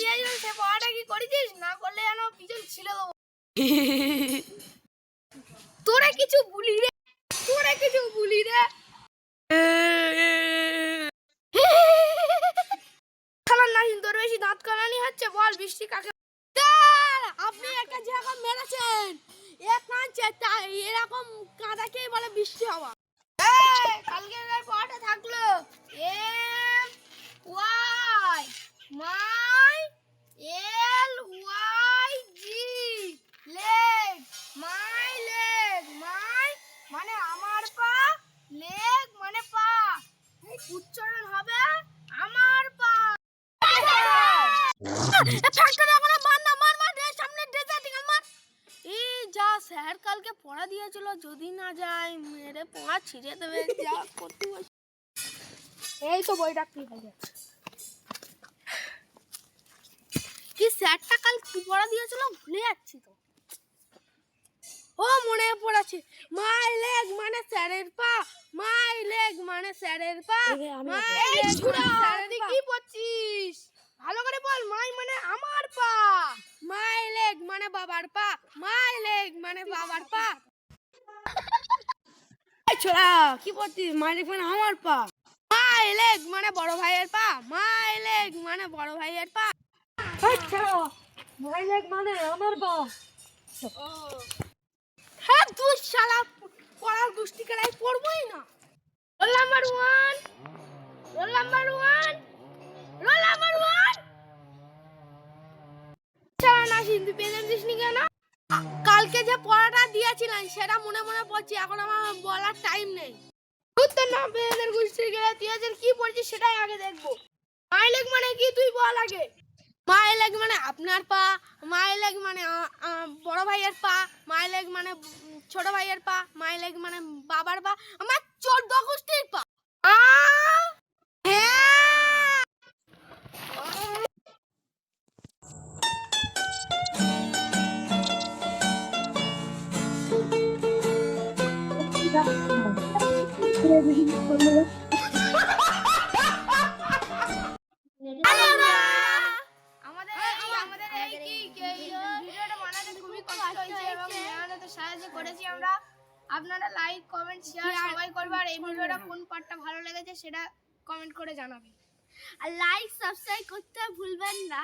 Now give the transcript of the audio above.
দিয়েছিলাম সে পড়াটা কি করেছিস? না করলে যেন পিছন ছিলে দেবো। তোরা কিছু বলি রে, তোরা কিছু বলি রে। খালার নাহিন তোর বেশি দাঁত কালানি হচ্ছে, বল বৃষ্টি কাকে? আপনি একটা জায়গা মেরেছেন, এক কাঁচে তাই এরকম কাঁদাকেই বলে বৃষ্টি হওয়া। কালকে পড়াটা থাকলো M Y my L Y G leg, my leg, my মানে আমার পা, লেগ মানে পা, উচ্চারণ হবে আমার পা। স্যার কালকে পড়া দিয়েছিল, যদি না যায় মেরে পড়া ছিঁড়ে দেবে। যা করতে এই তো বইটা কি হয়ে কি স্যারটা কাল কি পড়া দিয়েছিল ভুলে যাচ্ছি তো। ও মনে পড়েছে, মাই লেগ মানে স্যারের পা, মাই লেগ মানে স্যারের পা, মাই লেগ মানে স্যারের পা। কি পড়ছিস? ভালো করে বল। মাই মানে আমার পা, মাই লেগ মানে বাবার পা, মাই লেগ মানে বাবার পা। এই ছোড়া কি পড়ছিস? মাই লেগ মানে আমার পা, মাই লেগ মানে বড় ভাইয়ের পা, মাই লেগ মানে বড় ভাইয়ের পা। আচ্ছা মাই লেগ মানে আমার পা। হ্যাঁ তুই শালা পড়ার গোষ্ঠী খেলায় পড়বই না। Roll number 1, roll number 1, roll number 1। শালা না সিন্ধু পেজেন দিসনি কেন? কালকে যে পড়াটা দিয়েছিলাম সেটা মনে মনে পড়ছে, এখন আমার বলার টাইম নেই। তোর না পেজের গোষ্ঠী খেলায় তুই আজ কি পড়ছিস সেটাই আগে দেখবো। মাই লেগ মানে কি তুই বল আগে। মাই লেগ মানে আপনার পা, মাই লেগ মানে বড় ভাইয়ের পা, মাই লেগ মানে ছোট ভাইয়ের পা, মাই লেগ মানে বাবার পা, আমার 14 গোষ্ঠীর পা। আপনারা লাইক কমেন্ট শেয়ার সবাই করবে, আর এই ভিডিওটা কোন পার্টটা ভালো লেগেছে সেটা কমেন্ট করে জানাবেন, আর লাইক সাবস্ক্রাইব করতে ভুলবেন না।